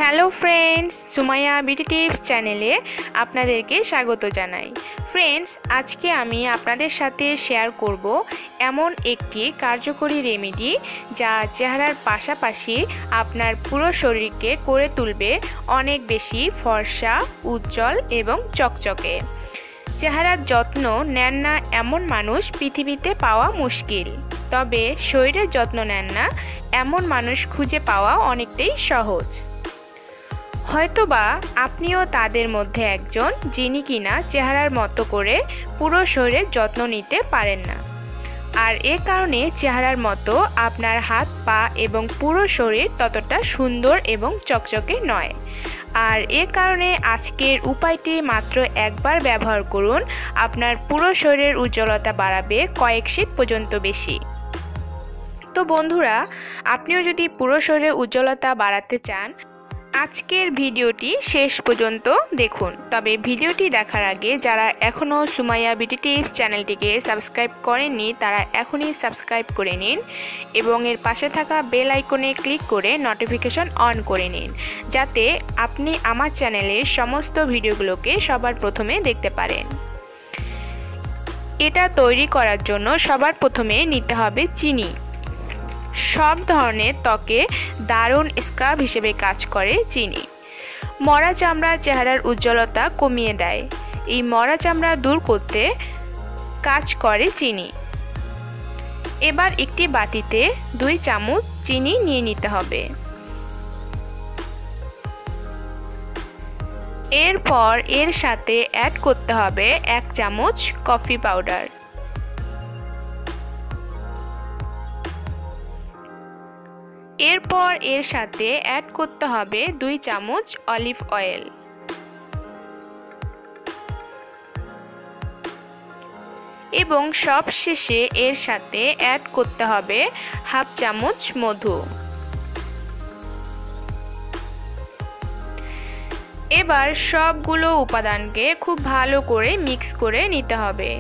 Hello friends, Sumaiya beauty tips চ্যানেলে আপনাদেরকে স্বাগত জানাই। ফ্রেন্ডস, আজকে আমি আপনাদের সাথে শেয়ার করব এমন একটি কার্যকরী রেমেডি যা চেহারার পাশাপাশি আপনার পুরো শরীরকে করে তুলবে অনেক বেশি ফর্সা, উজ্জ্বল এবং চকচকে। চেহারার যত্ন নেন না এমন মানুষ পৃথিবীতে পাওয়া মুশকিল, তবে শরীরের যত্ন নেন না এমন মানুষ খুঁজে পাওয়া অনেকটাই সহজ। হয়তোবা আপনিও তাদের মধ্যে একজন যিনি কিনা চেহারার মতো করে পুরো শরীরের যত্ন নিতে পারেন না, আর এ কারণে চেহারার মতো আপনার হাত, পা এবং পুরো শরীর ততটা সুন্দর এবং চকচকে নয়। আর এ কারণে আজকের উপায়টি মাত্র একবার ব্যবহার করুন, আপনার পুরো শরীরের উজ্জ্বলতা বাড়াবে কয়েক শীট পর্যন্ত বেশি। তো বন্ধুরা, আপনিও যদি পুরো শরীরের উজ্জ্বলতা বাড়াতে চান, আজকের ভিডিওটি শেষ পর্যন্ত দেখুন। তবে ভিডিওটি দেখার আগে যারা এখনও সুমাইয়া বিউটি টিপস চ্যানেলটিকে সাবস্ক্রাইব করেননি তারা এখনই সাবস্ক্রাইব করে নিন এবং এর পাশে থাকা বেল আইকনে ক্লিক করে নোটিফিকেশন অন করে নিন, যাতে আপনি আমার চ্যানেলের সমস্ত ভিডিওগুলোকে সবার প্রথমে দেখতে পারেন। এটা তৈরি করার জন্য সবার প্রথমে নিতে হবে চিনি। সব ধরনের ত্বকে দারুণ স্ক্রাব হিসেবে কাজ করে চিনি। মরা চামড়া চেহারার উজ্জ্বলতা কমিয়ে দেয়, এই মরা চামড়া দূর করতে কাজ করে চিনি। এবার একটি বাটিতে 2 চামচ চিনি নিয়ে নিতে হবে। এরপর এর সাথে অ্যাড করতে হবে 1 চামচ কফি পাউডার। এরপর এর সাথে অ্যাড করতে হবে 2 চামচ অলিভ অয়েল। এবং সবশেষে এর সাথে অ্যাড করতে হবে 1/2 চামচ মধু। এবার সবগুলো উপাদানকে খুব ভালো করে মিক্স করে নিতে হবে।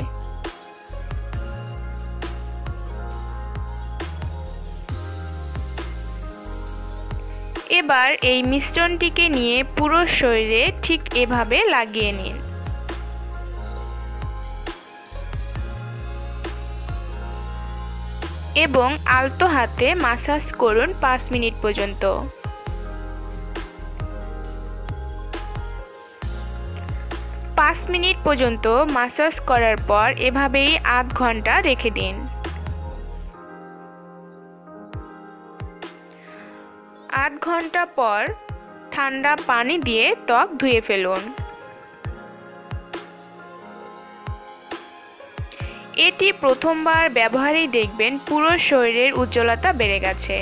এবার এই মিশ্রণটিকে নিয়ে পুরো শরীরে ঠিক এভাবে লাগিয়ে নিন। এবং আলতো হাতে মাসাজ করুন 5 মিনিট পর্যন্ত। 5 মিনিট পর্যন্ত মাসাজ করার পর এভাবেই আধ ঘন্টা রেখে দিন। আধ ঘন্টা পর ঠান্ডা পানি দিয়ে ত্বক ধুয়ে ফেলুন। এটি প্রথমবার ব্যবহারেই দেখবেন পুরো শরীরের উজ্জ্বলতা বেড়ে গেছে।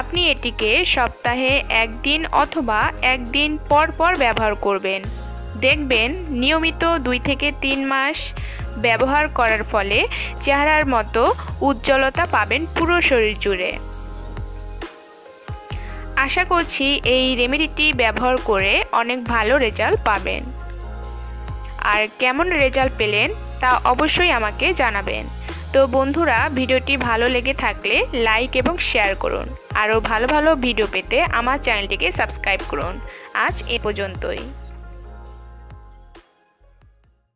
আপনি এটিকে সপ্তাহে 1 দিন অথবা 1 দিন পর পর ব্যবহার করবেন। দেখবেন নিয়মিত 2 থেকে 3 মাস ব্যবহার করার ফলে চেহারার মতো উজ্জ্বলতা পাবেন পুরো শরীর জুড়ে। আশা করছি এই রেমেডিটি ব্যবহার করে অনেক ভালো রেজাল্ট পাবেন। আর কেমন রেজাল্ট পেলেন তা অবশ্যই আমাকে জানাবেন। তো বন্ধুরা, ভিডিওটি ভালো লেগে থাকলে লাইক এবং শেয়ার করুন। আরও ভালো ভালো ভিডিও পেতে আমার চ্যানেলটিকে সাবস্ক্রাইব করুন। আজ এ পর্যন্তই।